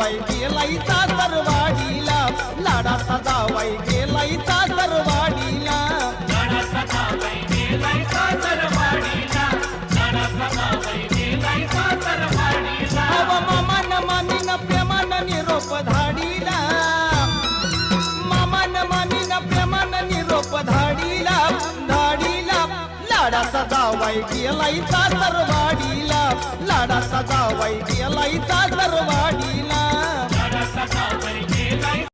जावाई गेलाई सासरवाडीला, लाडाचा जावाई गेलाई सासरवाडीला, लाडाचा जावई गेलाय सासरवाडीला, लाडाचा जावई गेलाय सासरवाडीला. अव मामान मामीन प्रेमान निरोप धाडीला, मामान मामीन प्रेमान निरोप धाडीला, धाडीला. लाडाचा जावाई गेलाई सासरवाडीला, लाडाचा जावाई गेलाई सासरवाडीला, लाडाचा जावई